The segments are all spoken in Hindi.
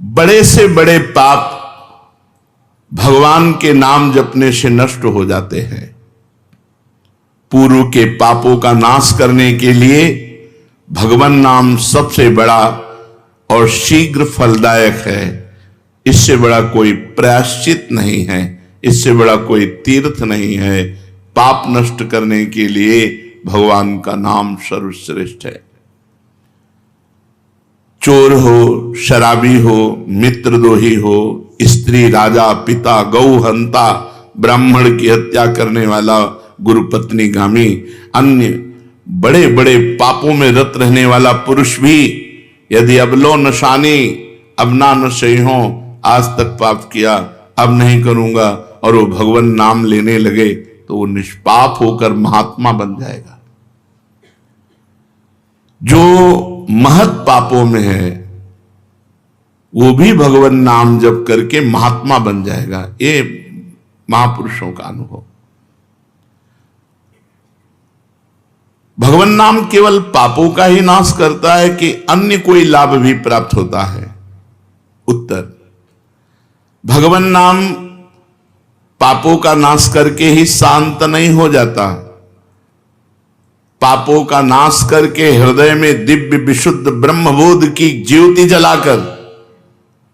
बड़े से बड़े पाप भगवान के नाम जपने से नष्ट हो जाते हैं। पूर्व के पापों का नाश करने के लिए भगवान नाम सबसे बड़ा और शीघ्र फलदायक है। इससे बड़ा कोई प्रायश्चित नहीं है, इससे बड़ा कोई तीर्थ नहीं है। पाप नष्ट करने के लिए भगवान का नाम सर्वश्रेष्ठ है। चोर हो, शराबी हो, मित्रद्रोही हो, स्त्री, राजा, पिता, गौ हंता, ब्राह्मण की हत्या करने वाला, गुरुपत्नी गामी, अन्य बड़े बड़े पापों में रत रहने वाला पुरुष भी यदि अबलो नशानी, अब ना नशे हो, आज तक पाप किया अब नहीं करूंगा, और वो भगवान नाम लेने लगे तो वो निष्पाप होकर महात्मा बन जाएगा। जो महत पापों में है वो भी भगवान नाम जप करके महात्मा बन जाएगा। ये महापुरुषों का अनुभव। भगवान नाम केवल पापों का ही नाश करता है कि अन्य कोई लाभ भी प्राप्त होता है? उत्तर, भगवान नाम पापों का नाश करके ही शांत नहीं हो जाता। पापों का नाश करके हृदय में दिव्य विशुद्ध ब्रह्मबोध की ज्योति जलाकर,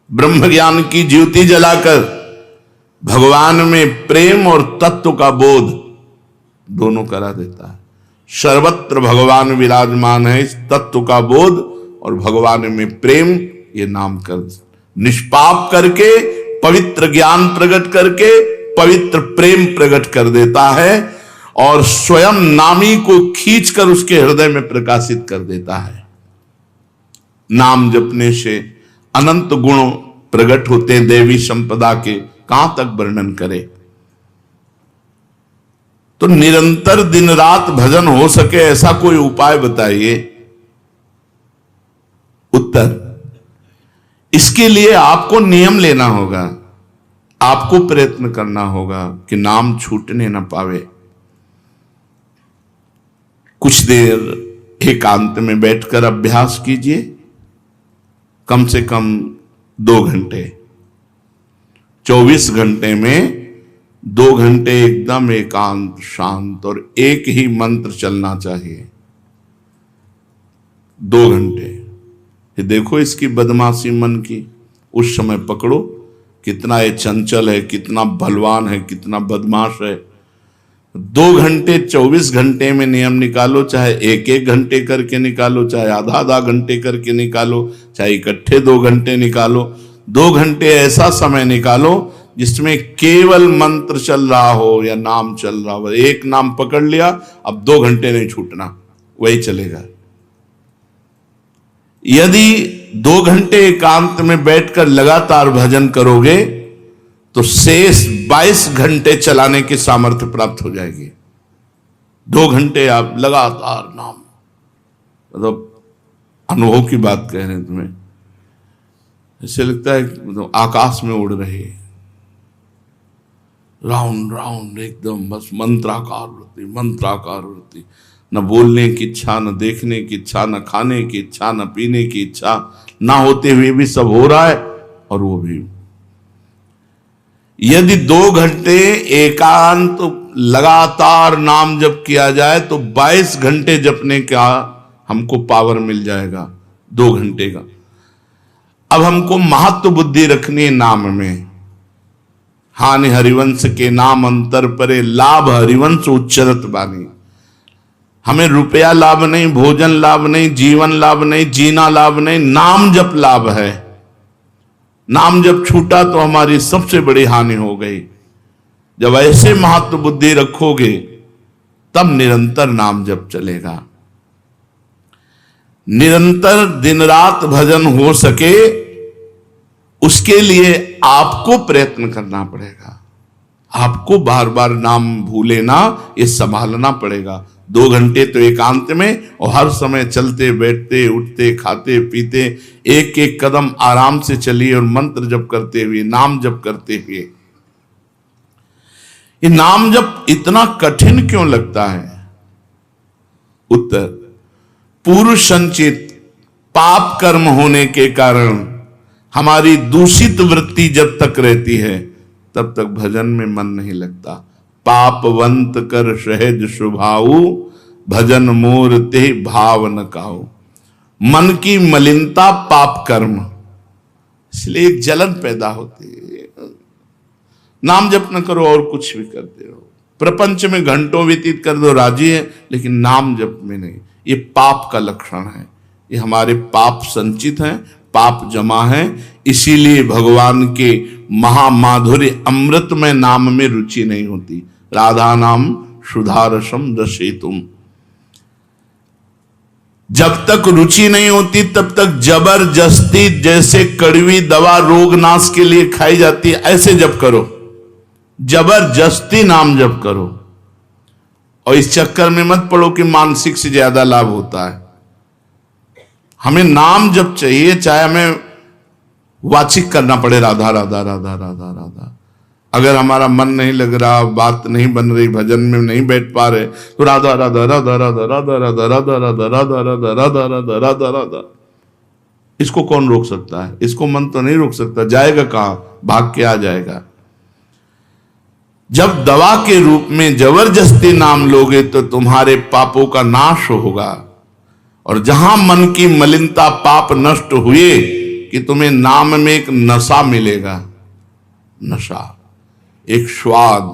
ब्रह्म ज्ञान की ज्योति जलाकर भगवान में प्रेम और तत्व का बोध दोनों करा देता है। सर्वत्र भगवान विराजमान है। इस तत्व का बोध और भगवान में प्रेम, ये नाम कर निष्पाप करके पवित्र ज्ञान प्रकट करके पवित्र प्रेम प्रकट कर देता है और स्वयं नामी को खींचकर उसके हृदय में प्रकाशित कर देता है। नाम जपने से अनंत गुण प्रकट होते हैं देवी संपदा के, कहां तक वर्णन करें। तो निरंतर दिन रात भजन हो सके ऐसा कोई उपाय बताइए। उत्तर, इसके लिए आपको नियम लेना होगा, आपको प्रयत्न करना होगा कि नाम छूटने ना पावे। कुछ देर एकांत में बैठकर अभ्यास कीजिए, कम से कम 2 घंटे। 24 घंटे में 2 घंटे एकदम एकांत शांत और एक ही मंत्र चलना चाहिए। 2 घंटे। ये देखो इसकी बदमाशी मन की, उस समय पकड़ो कितना ये चंचल है, कितना बलवान है, कितना बदमाश है। 2 घंटे 24 घंटे में नियम निकालो, चाहे 1-1 घंटे करके निकालो, चाहे आधा घंटे करके निकालो, चाहे इकट्ठे 2 घंटे निकालो। 2 घंटे ऐसा समय निकालो जिसमें केवल मंत्र चल रहा हो या नाम चल रहा हो। एक नाम पकड़ लिया, अब 2 घंटे नहीं छूटना, वही चलेगा। यदि 2 घंटे एकांत में बैठकर लगातार भजन करोगे तो शेष 22 घंटे चलाने की सामर्थ्य प्राप्त हो जाएगी। 2 घंटे आप लगातार नाम, मतलब अनुभव की बात कह रहे हैं तुम्हें, ऐसे लगता है मतलब आकाश में उड़ रहे, राउंड राउंड एकदम, बस मंत्राकार वृत्ति, न बोलने की इच्छा, न देखने की इच्छा, न खाने की इच्छा, न पीने की इच्छा, ना होते हुए भी सब हो रहा है। और वो भी यदि 2 घंटे एकांत लगातार नाम जप किया जाए तो 22 घंटे जपने का हमको पावर मिल जाएगा, 2 घंटे का। अब हमको महत्व बुद्धि रखनी है नाम में। हानि हरिवंश के नाम अंतर परे, लाभ हरिवंश उच्चरत बानी। हमें रुपया लाभ नहीं, भोजन लाभ नहीं, जीवन लाभ नहीं, जीना लाभ नहीं, नाम जप लाभ है। नाम जब छूटा तो हमारी सबसे बड़ी हानि हो गई। जब ऐसे महत्व बुद्धि रखोगे तब निरंतर नाम जप चलेगा। निरंतर दिन रात भजन हो सके उसके लिए आपको प्रयत्न करना पड़ेगा। आपको बार बार नाम भूले ना, ये संभालना पड़ेगा। 2 घंटे तो एकांत में, और हर समय चलते बैठते उठते खाते पीते एक एक कदम आराम से चलिए और मंत्र जप करते हुए, नाम जप करते हुए। ये नाम जप इतना कठिन क्यों लगता है? उत्तर, पूर्व संचित पाप कर्म होने के कारण हमारी दूषित वृत्ति जब तक रहती है तब तक भजन में मन नहीं लगता। पापवंत कर सहज स्वभाव, भजन मोर ते भाव न काऊ। मन की मलिनता पाप कर्म, इसलिए एक जलन पैदा होती है। नाम जप न करो और कुछ भी करते रहो, प्रपंच में घंटों व्यतीत कर दो, राजी है, लेकिन नाम जप में नहीं। ये पाप का लक्षण है। ये हमारे पाप संचित हैं, पाप जमा है। इसीलिए भगवान के महामाधुर्य अमृतमय नाम में रुचि नहीं होती। राधा नाम सुधारसम रसेतुम। जब तक रुचि नहीं होती तब तक जबरदस्ती, जैसे कड़वी दवा रोग नाश के लिए खाई जाती है, ऐसे जप करो, जबरदस्ती नाम जप करो। और इस चक्कर में मत पड़ो कि मानसिक से ज्यादा लाभ होता है। हमें नाम जप चाहिए, चाहे हमें वाचिक करना पड़े राधा राधा राधा राधा राधा। अगर हमारा मन नहीं लग रहा, बात नहीं बन रही, भजन में नहीं बैठ पा रहे, तो राधा राधा राधा राधा राधा राधा राधा राधा राधा राधा राधा राधा राधा राधा। इसको कौन रोक सकता है? इसको मन तो नहीं रोक सकता, जाएगा कहां? भाग के आ जाएगा। जब दवा के रूप में जबरदस्ती नाम लोगे तो तुम्हारे पापों का नाश होगा। और जहां मन की मलिनता पाप नष्ट हुए कि तुम्हें नाम में एक नशा मिलेगा, नशा, एक स्वाद,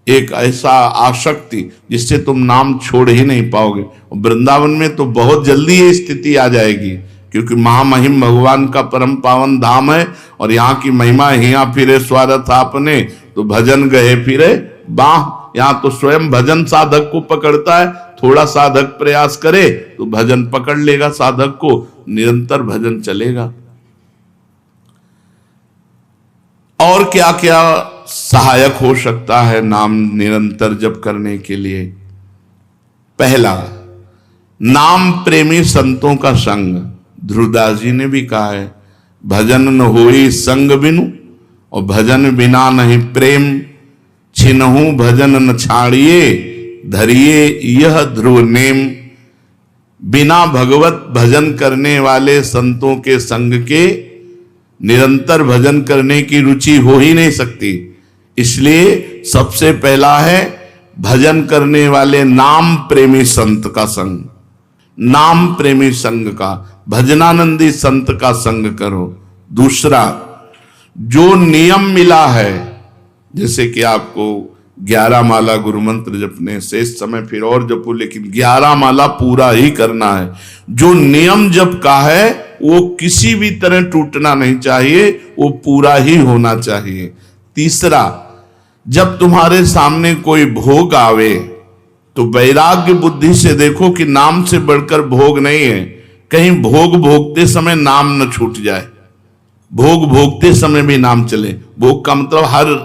एक ऐसा आसक्ति जिससे तुम नाम छोड़ ही नहीं पाओगे। वृंदावन में तो बहुत जल्दी ये स्थिति आ जाएगी, क्योंकि महामहिम भगवान का परम पावन धाम है और यहाँ की महिमा हिया फिरे स्वार्थ आपने, तो भजन गए फिरे बाह। यहाँ तो स्वयं भजन साधक को पकड़ता है। थोड़ा साधक प्रयास करे तो भजन पकड़ लेगा साधक को, निरंतर भजन चलेगा। और क्या क्या सहायक हो सकता है नाम निरंतर जप करने के लिए? पहला, नाम प्रेमी संतों का संग। ध्रुवदास जी ने भी कहा है, भजन न होई संग बिनु, और भजन बिना नहीं प्रेम। छिनहु भजन न छाड़िए, धरिए यह ध्रुव नेम। बिना भगवत भजन करने वाले संतों के संग के निरंतर भजन करने की रुचि हो ही नहीं सकती। इसलिए सबसे पहला है भजन करने वाले नाम प्रेमी संत का संग। नाम प्रेमी संग का, भजनानंदी संत का संग करो। दूसरा, जो नियम मिला है, जैसे कि आपको 11 माला गुरु मंत्र जपने, शेष समय फिर और जपो, लेकिन 11 माला पूरा ही करना है। जो नियम जप का है वो किसी भी तरह टूटना नहीं चाहिए, वो पूरा ही होना चाहिए। तीसरा, जब तुम्हारे सामने कोई भोग आवे तो वैराग्य बुद्धि से देखो कि नाम से बढ़कर भोग नहीं है। कहीं भोग भोगते समय नाम न छूट जाए। भोग भोगते समय भी नाम चले। भोग का मतलब हर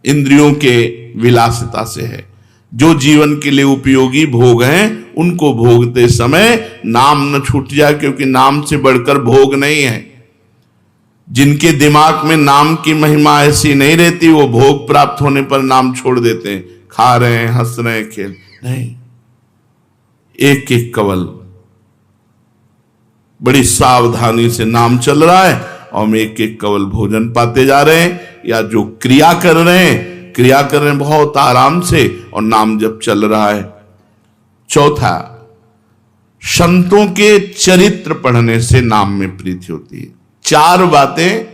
इंद्रियों के विलासिता से है। जो जीवन के लिए उपयोगी भोग हैं उनको भोगते समय नाम न छूट जाए, क्योंकि नाम से बढ़कर भोग नहीं है। जिनके दिमाग में नाम की महिमा ऐसी नहीं रहती, वो भोग प्राप्त होने पर नाम छोड़ देते हैं। खा रहे हैं, हंस रहे हैं, खेल नहीं, एक एक कवल बड़ी सावधानी से नाम चल रहा है और हम एक एक कवल भोजन पाते जा रहे हैं। या जो क्रिया कर रहे हैं बहुत आराम से और नाम जब चल रहा है। चौथा, संतों के चरित्र पढ़ने से नाम में प्रीति होती है। 4 बातें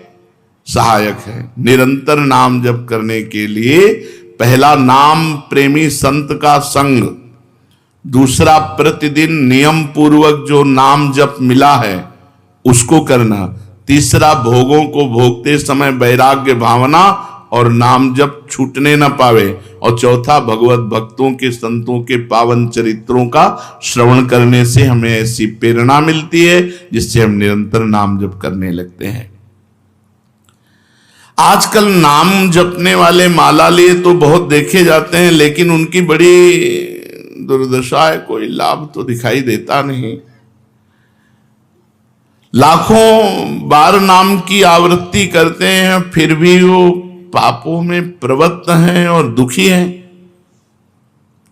सहायक है निरंतर नाम जप करने के लिए। पहला, नाम प्रेमी संत का संग। दूसरा, प्रतिदिन नियम पूर्वक जो नाम जप मिला है उसको करना। तीसरा, भोगों को भोगते समय वैराग्य भावना और नाम जप छूटने न पावे। और चौथा, भगवत भक्तों के संतों के पावन चरित्रों का श्रवण करने से हमें ऐसी प्रेरणा मिलती है जिससे हम निरंतर नाम जप करने लगते हैं। आजकल नाम जपने वाले माला लिए तो बहुत देखे जाते हैं, लेकिन उनकी बड़ी दुर्दशा है, कोई लाभ तो दिखाई देता नहीं। लाखों बार नाम की आवृत्ति करते हैं, फिर भी वो पापों में प्रवृत्त हैं और दुखी हैं।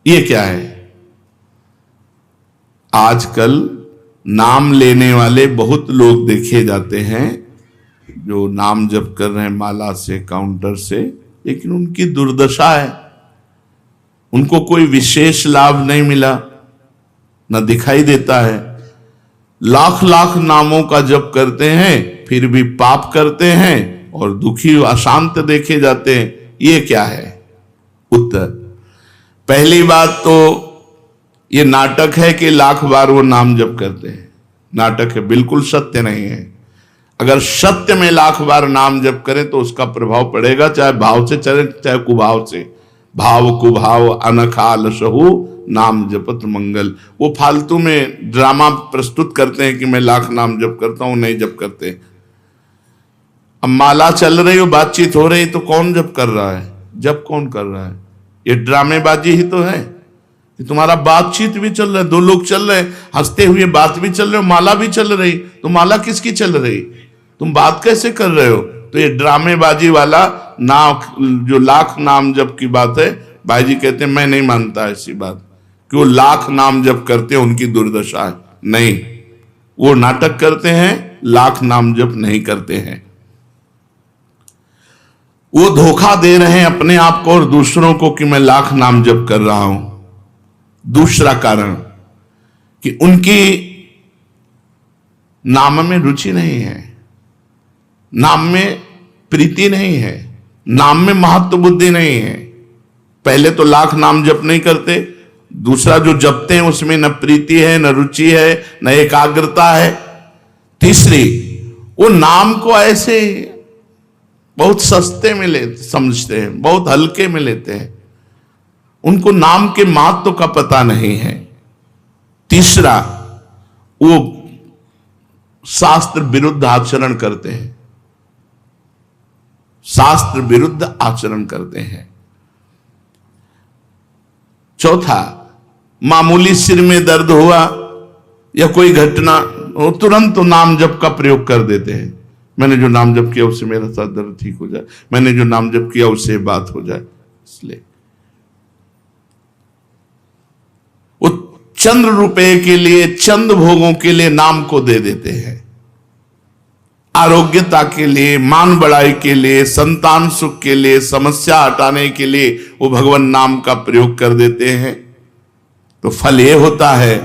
ये क्या है? आजकल नाम लेने वाले बहुत लोग देखे जाते हैं जो नाम जप कर रहे हैं माला से, काउंटर से, लेकिन उनकी दुर्दशा है, उनको कोई विशेष लाभ नहीं मिला, न दिखाई देता है। लाख लाख नामों का जप करते हैं फिर भी पाप करते हैं और दुखी अशांत देखे जाते हैं। ये क्या है? उत्तर, पहली बात तो ये नाटक है कि लाख बार वो नाम जप करते हैं, नाटक है, बिल्कुल सत्य नहीं है। अगर सत्य में लाख बार नाम जप करें तो उसका प्रभाव पड़ेगा, चाहे भाव से चले चाहे कुभाव से। भाव कुभाव अनखाल सहु नाम जपत मंगल। वो फालतू में ड्रामा प्रस्तुत करते हैं कि मैं लाख नाम जप करता हूं, नहीं जप करते। अब माला चल रही हो, बातचीत हो रही, तो कौन जप कर रहा है? जप कौन कर रहा है? ये ड्रामेबाजी ही तो है कि तुम्हारा बातचीत भी चल रहा है, दो लोग चल रहे हैं, हंसते हुए बात भी चल रहे हो, माला भी चल रही, तो माला किसकी चल रही? तुम बात कैसे कर रहे हो? तो ये ड्रामेबाजी वाला जो लाख नाम जप की बात है, भाई जी कहते हैं मैं नहीं मानता ऐसी बात कि वो लाख नाम जप करते हैं उनकी दुर्दशा है। नहीं, वो नाटक करते हैं, लाख नाम जप नहीं करते हैं। वो धोखा दे रहे हैं अपने आप को और दूसरों को कि मैं लाख नाम जप कर रहा हूं। दूसरा कारण कि उनकी नाम में रुचि नहीं है, नाम में प्रीति नहीं है, नाम में महत्व बुद्धि नहीं है। पहले तो लाख नाम जप नहीं करते, दूसरा जो जपते हैं उसमें न प्रीति है, न रुचि है, न एकाग्रता है। तीसरी, वो नाम को ऐसे बहुत सस्ते में समझते हैं, बहुत हल्के में लेते हैं, उनको नाम के महत्व का पता नहीं है। तीसरा, वो शास्त्र विरुद्ध आचरण करते हैं, शास्त्र विरुद्ध आचरण करते हैं। चौथा, मामूली सिर में दर्द हुआ या कोई घटना, वो तुरंत नाम जप का प्रयोग कर देते हैं। मैंने जो नाम जप किया उससे मेरा सर दर्द ठीक हो जाए, मैंने जो नाम जप किया उससे बात हो जाए। इसलिए वो चंद्र रुपए के लिए, चंद भोगों के लिए नाम को दे देते हैं। आरोग्यता के लिए, मान बढ़ाई के लिए, संतान सुख के लिए, समस्या हटाने के लिए वो भगवान नाम का प्रयोग कर देते हैं। तो फल ये होता है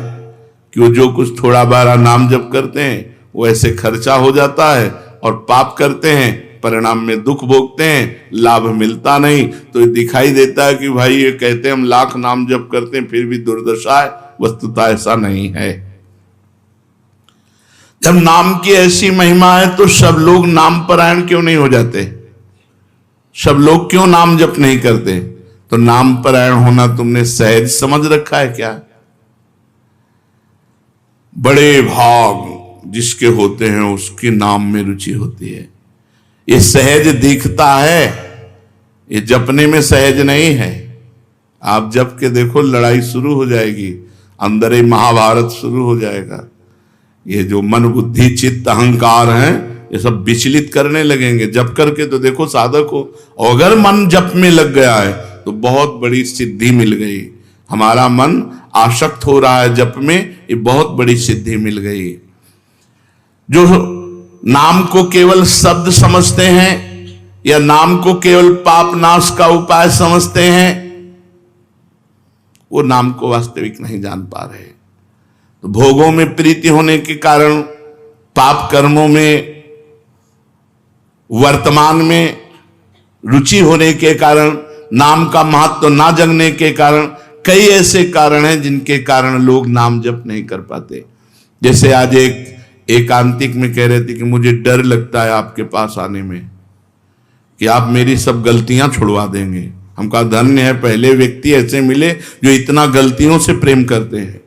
कि वो जो कुछ थोड़ा बारा नाम जप करते हैं वो ऐसे खर्चा हो जाता है, और पाप करते हैं, परिणाम में दुख भोगते हैं, लाभ मिलता नहीं। तो ये दिखाई देता है कि भाई ये कहते हैं हम लाख नाम जप करते हैं फिर भी दुर्दशा है। वस्तुतः ऐसा नहीं है। जब नाम की ऐसी महिमा है तो सब लोग नाम परायण क्यों नहीं हो जाते? सब लोग क्यों नाम जप नहीं करते? तो नाम परायण होना तुमने सहज समझ रखा है क्या? बड़े भाग जिसके होते हैं उसके नाम में रुचि होती है। ये सहज दिखता है, ये जपने में सहज नहीं है। आप जप के देखो, लड़ाई शुरू हो जाएगी, अंदर ही महाभारत शुरू हो जाएगा। ये जो मन बुद्धि चित्त अहंकार हैं, ये सब विचलित करने लगेंगे। जप करके तो देखो साधक हो, अगर मन जप में लग गया है तो बहुत बड़ी सिद्धि मिल गई। हमारा मन आसक्त हो रहा है जप में, ये बहुत बड़ी सिद्धि मिल गई। जो नाम को केवल शब्द समझते हैं या नाम को केवल पाप नाश का उपाय समझते हैं, वो नाम को वास्तविक नहीं जान पा रहे। तो भोगों में प्रीति होने के कारण, पाप कर्मों में वर्तमान में रुचि होने के कारण, नाम का महत्व ना जगने के कारण, कई ऐसे कारण हैं जिनके कारण लोग नाम जप नहीं कर पाते। जैसे आज एक एकांतिक में कह रहे थे कि मुझे डर लगता है आपके पास आने में कि आप मेरी सब गलतियां छुड़वा देंगे। हम कहा धन्य है, पहले व्यक्ति ऐसे मिले जो इतना गलतियों से प्रेम करते हैं,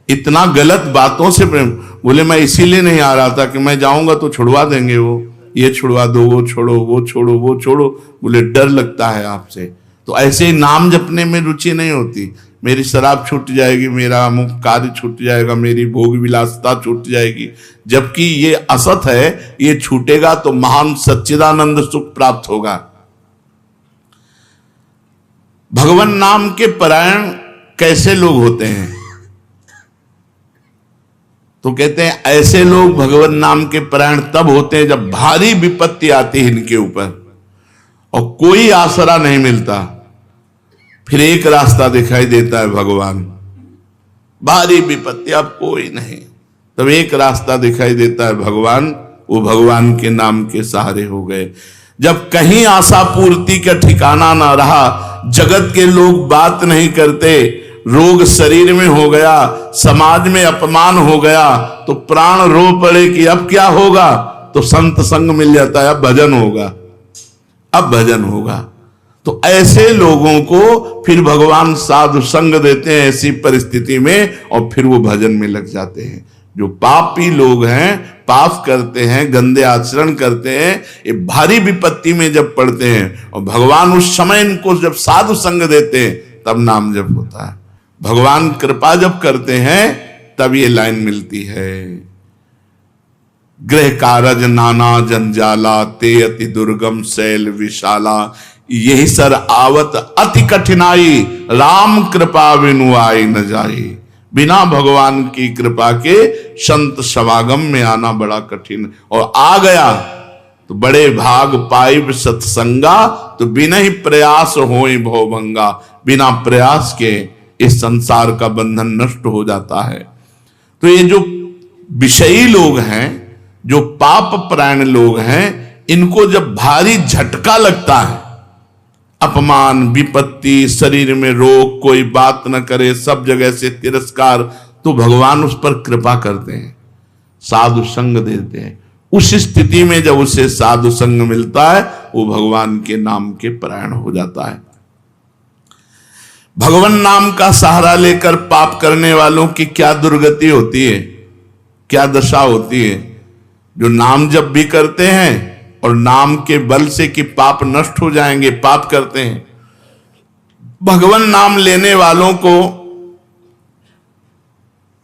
इतना गलत बातों से प्रेम। बोले मैं इसीलिए नहीं आ रहा था कि मैं जाऊंगा तो छुड़वा देंगे, वो ये छुड़वा दो, वो छोड़ो, वो छोड़ो, वो छोड़ो। बोले डर लगता है आपसे। तो ऐसे ही नाम जपने में रुचि नहीं होती। मेरी शराब छूट जाएगी, मेरा अमुक कार्य छूट जाएगा, मेरी भोग विलासता छूट जाएगी। जबकि ये असत है, ये छूटेगा तो महान सच्चिदानंद सुख प्राप्त होगा। भगवान नाम के परायण कैसे लोग होते हैं? तो कहते हैं ऐसे लोग भगवान नाम के परायण तब होते हैं जब भारी विपत्ति आती है इनके ऊपर और कोई आसरा नहीं मिलता। फिर एक रास्ता दिखाई देता है भगवान, भारी विपत्ति अब कोई नहीं, तब एक रास्ता दिखाई देता है भगवान, वो भगवान के नाम के सहारे हो गए। जब कहीं आशा पूर्ति का ठिकाना ना रहा, जगत के लोग बात नहीं करते, रोग शरीर में हो गया, समाज में अपमान हो गया, तो प्राण रो पड़े कि अब क्या होगा, तो संत संग मिल जाता है, अब भजन होगा, अब भजन होगा। तो ऐसे लोगों को फिर भगवान साधु संग देते हैं ऐसी परिस्थिति में, और फिर वो भजन में लग जाते हैं। जो पापी लोग हैं, पाप करते हैं, गंदे आचरण करते हैं, ये भारी विपत्ति में जब पड़ते हैं और भगवान उस समय इनको जब साधु संग देते हैं, तब नाम जप होता है। भगवान कृपा जब करते हैं तब ये लाइन मिलती है, गृह कारज नाना जंजाला, ते अति दुर्गम शैल विशाला, यही सर आवत अति कठिनाई, राम कृपा बिनु आई न जाई। बिना भगवान की कृपा के संत समागम में आना बड़ा कठिन, और आ गया तो बड़े भाग पाइब सत्संगा, तो बिना ही प्रयास होई भवभंगा, बिना प्रयास के इस संसार का बंधन नष्ट हो जाता है। तो ये जो विषयी लोग हैं, जो पाप परायण लोग हैं, इनको जब भारी झटका लगता है, अपमान विपत्ति, शरीर में रोग, कोई बात न करे, सब जगह से तिरस्कार, तो भगवान उस पर कृपा करते हैं, साधु संग देते हैं। उस स्थिति में जब उसे साधु संग मिलता है, वो भगवान के नाम के परायण हो जाता है। भगवान नाम का सहारा लेकर पाप करने वालों की क्या दुर्गति होती है, क्या दशा होती है। जो नाम जब भी करते हैं और नाम के बल से कि पाप नष्ट हो जाएंगे, पाप करते हैं। भगवान नाम लेने वालों को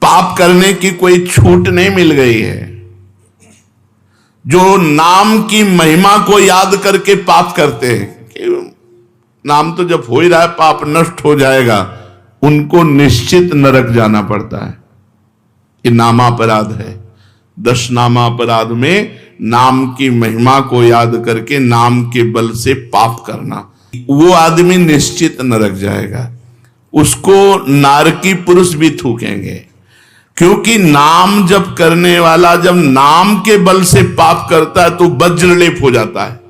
पाप करने की कोई छूट नहीं मिल गई है। जो नाम की महिमा को याद करके पाप करते हैं कि नाम तो जब हो ही रहा है, पाप नष्ट हो जाएगा, उनको निश्चित नरक जाना पड़ता है। ये नामापराध है। 10 नामापराध में नाम की महिमा को याद करके नाम के बल से पाप करना, वो आदमी निश्चित नरक जाएगा। उसको नारकी पुरुष भी थूकेंगे, क्योंकि नाम जप करने वाला जब नाम के बल से पाप करता है तो वज्रलेप हो जाता है।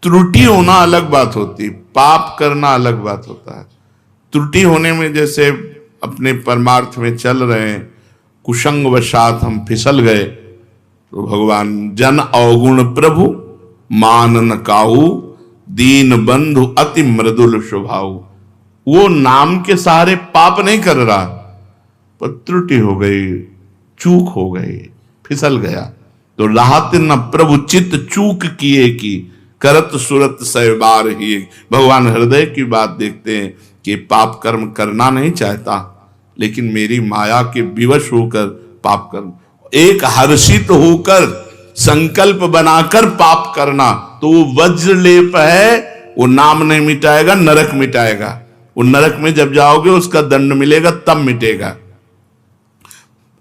त्रुटि होना अलग बात होती, पाप करना अलग बात होता है। त्रुटि होने में जैसे अपने परमार्थ में चल रहे हैं, कुसंग वशात हम फिसल गए, तो भगवान जन अवगुण प्रभु मान न काहू, दीन बंधु अति मृदुल स्वभाव। वो नाम के सहारे पाप नहीं कर रहा, पर त्रुटि हो गई, चूक हो गई, फिसल गया। तो राहत न प्रभु चित्त चूक किए की, करत सुरत सहबार ही। भगवान हृदय की बात देखते हैं कि पाप कर्म करना नहीं चाहता, लेकिन मेरी माया के विवश होकर पाप कर्म, एक हर्षित होकर संकल्प बनाकर पाप करना, तो वो वज्रलेप है, वो नाम नहीं मिटाएगा, नरक मिटाएगा। वो नरक में जब जाओगे उसका दंड मिलेगा, तब मिटेगा।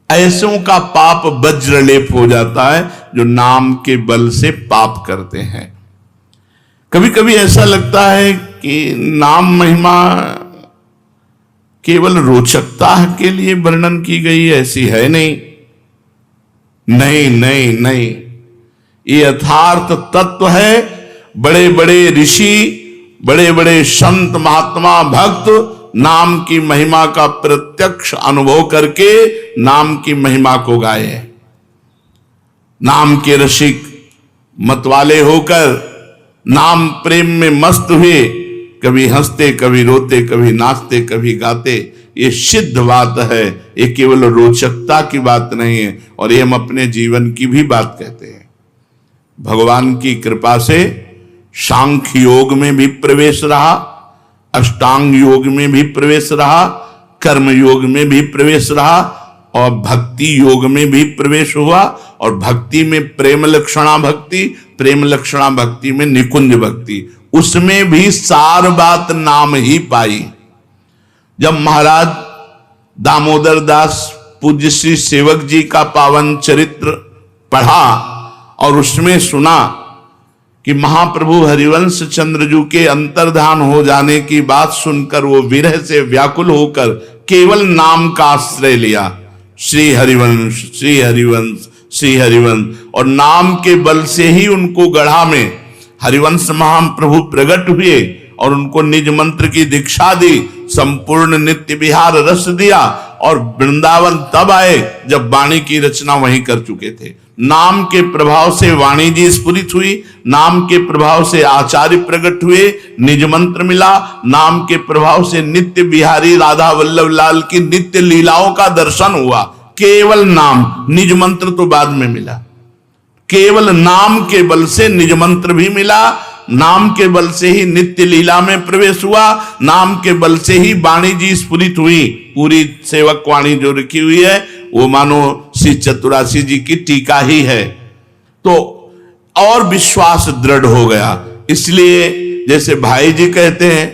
ऐसों का पाप वज्रलेप हो जाता है जो नाम के बल से पाप करते हैं। कभी कभी ऐसा लगता है कि नाम महिमा केवल रोचकता के लिए वर्णन की गई है, ऐसी है नहीं। नहीं नहीं नहीं, ये यथार्थ तत्व है। बड़े बड़े ऋषि, बड़े बड़े संत महात्मा भक्त नाम की महिमा का प्रत्यक्ष अनुभव करके नाम की महिमा को गाए हैं। नाम के रसिक मतवाले होकर नाम प्रेम में मस्त हुए, कभी हंसते, कभी रोते, कभी नाचते, कभी गाते। ये सिद्ध बात है, ये केवल रोचकता की बात नहीं है, और ये हम अपने जीवन की भी बात कहते हैं। भगवान की कृपा से सांख्य योग में भी प्रवेश रहा, अष्टांग योग में भी प्रवेश रहा, कर्म योग में भी प्रवेश रहा, और भक्ति योग में भी प्रवेश हुआ। और भक्ति में प्रेम लक्षणा भक्ति, प्रेम लक्षणा भक्ति में निकुंज भक्ति, उसमें भी सार बात नाम ही पाई। जब महाराज दामोदर दास पूज्य श्री सेवक जी का पावन चरित्र पढ़ा और उसमें सुना कि महाप्रभु हरिवंश चंद्रजू के अंतर्धान हो जाने की बात सुनकर वो विरह से व्याकुल होकर केवल नाम का आश्रय लिया, श्री हरिवंश श्री हरिवंश श्री हरिवंश, और नाम के बल से ही उनको गढ़ा में हरिवंश महाप्रभु प्रकट हुए और उनको निज मंत्र की दीक्षा दी, संपूर्ण नित्य विहार रस दिया और वृंदावन तब आए जब वाणी की रचना वहीं कर चुके थे। नाम के प्रभाव से वाणी जी स्फुरित हुई, नाम के प्रभाव से आचार्य प्रकट हुए, निज मंत्र मिला, नाम के प्रभाव से नित्य बिहारी राधा वल्लभ लाल की नित्य लीलाओं का दर्शन हुआ। केवल नाम, निज मंत्र तो बाद में मिला, केवल नाम के बल से निज मंत्र भी मिला, नाम के बल से ही नित्य लीला में प्रवेश हुआ, नाम के बल से ही वाणी जी स्फुरित हुई। पूरी सेवक वाणी जो लिखी हुई है वो मानो श्री चतुरासी जी की टीका ही है, तो और विश्वास दृढ़ हो गया। इसलिए जैसे भाई जी कहते हैं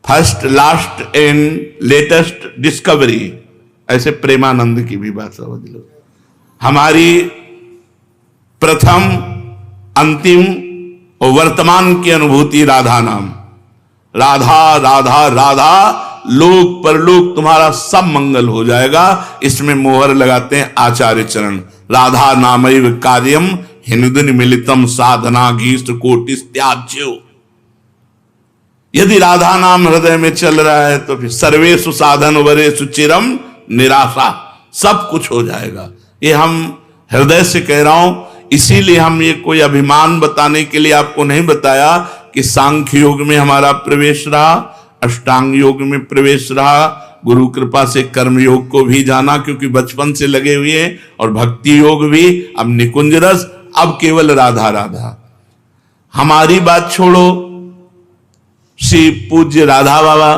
first last and latest discovery, ऐसे प्रेमानंद की भी बात समझ लो। हमारी प्रथम अंतिम और वर्तमान की अनुभूति राधा नाम, राधा राधा राधा, लोक परलोक तुम्हारा सब मंगल हो जाएगा। इसमें मोहर लगाते हैं आचार्य चरण, राधा नामैव कार्यम हिंदुन मिलितम साधना घीष्ट कोटिस त्याज्यो। यदि राधा नाम हृदय में चल रहा है तो फिर सर्वेषु साधन वरेषु चिरम निराशा, सब कुछ हो जाएगा। ये हम हृदय से कह रहा हूं, इसीलिए हम ये कोई अभिमान बताने के लिए आपको नहीं बताया कि सांख्य योग में हमारा प्रवेश रहा, अष्टांग योग में प्रवेश रहा, गुरु कृपा से कर्म योग को भी जाना क्योंकि बचपन से लगे हुए, और भक्ति योग भी, अब निकुंज रस, अब केवल राधा राधा। हमारी बात छोड़ो, श्री पूज्य राधा बाबा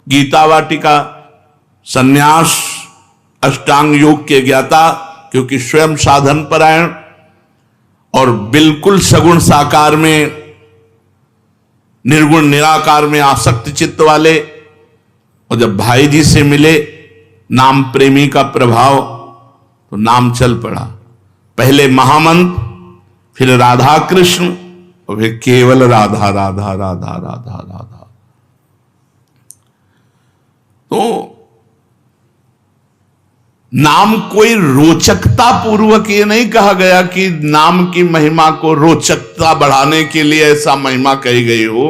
गीता वाटिका संन्यास अष्टांग योग के ज्ञाता, क्योंकि स्वयं साधन परायण और बिल्कुल सगुण साकार में, निर्गुण निराकार में आसक्त चित्त वाले, और जब भाई जी से मिले नाम प्रेमी का प्रभाव, तो नाम चल पड़ा। पहले महामंत्र, फिर राधा कृष्ण, और फिर केवल राधा राधा राधा राधा राधा। तो नाम कोई रोचकता पूर्वक ये नहीं कहा गया कि नाम की महिमा को रोचकता बढ़ाने के लिए ऐसा महिमा कही गई हो।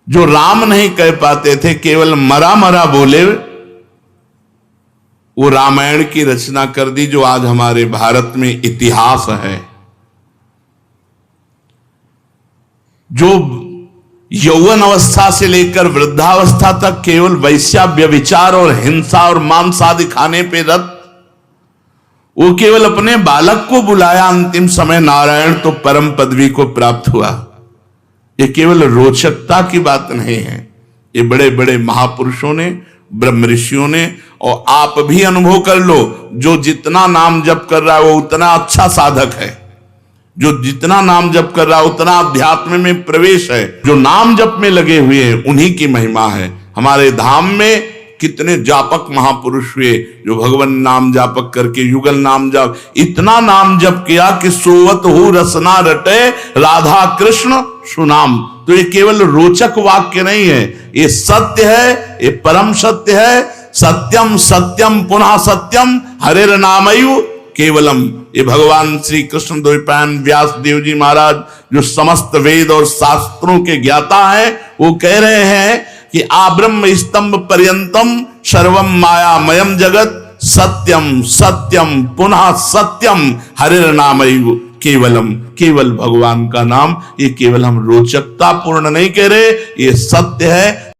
जो राम नहीं कह पाते थे, केवल मरा मरा बोले, वो रामायण की रचना कर दी, जो आज हमारे भारत में इतिहास है। जो यौवन अवस्था से लेकर वृद्धावस्था तक केवल वैश्या व्यभिचार और हिंसा और मांस आदि खाने पे रत, वो केवल अपने बालक को बुलाया अंतिम समय नारायण तो परम पदवी को प्राप्त हुआ। ये केवल रोचकता की बात नहीं है, ये बड़े बड़े महापुरुषों ने, ब्रह्म ऋषियों ने, और आप भी अनुभव कर लो, जो जितना नाम जप कर रहा है वो उतना अच्छा साधक है, जो जितना नाम जप कर रहा है उतना अध्यात्म में प्रवेश है। जो नाम जप में लगे हुए हैं उन्हीं की महिमा है। हमारे धाम में कितने जापक महापुरुष हुए जो भगवान नाम जापक करके युगल नाम जाप, इतना नाम जप किया कि सोवत हो रसना रटे राधा कृष्ण सुनाम। तो ये केवल रोचक वाक्य नहीं है, ये सत्य है, ये परम सत्य है। सत्यम सत्यम पुनः सत्यम हरेर नामयु केवलम। ये भगवान श्री कृष्ण द्वैपायन व्यास देव जी महाराज, जो समस्त वेद और शास्त्रों के ज्ञाता हैं, वो कह रहे हैं कि आब्रह्म स्तंभ पर्यंतम सर्वम मायामयम जगत सत्यम सत्यम पुनः सत्यम हरिर नामैव केवलम। केवल भगवान का नाम, ये केवल हम रोचकता पूर्ण नहीं कह रहे, ये सत्य है।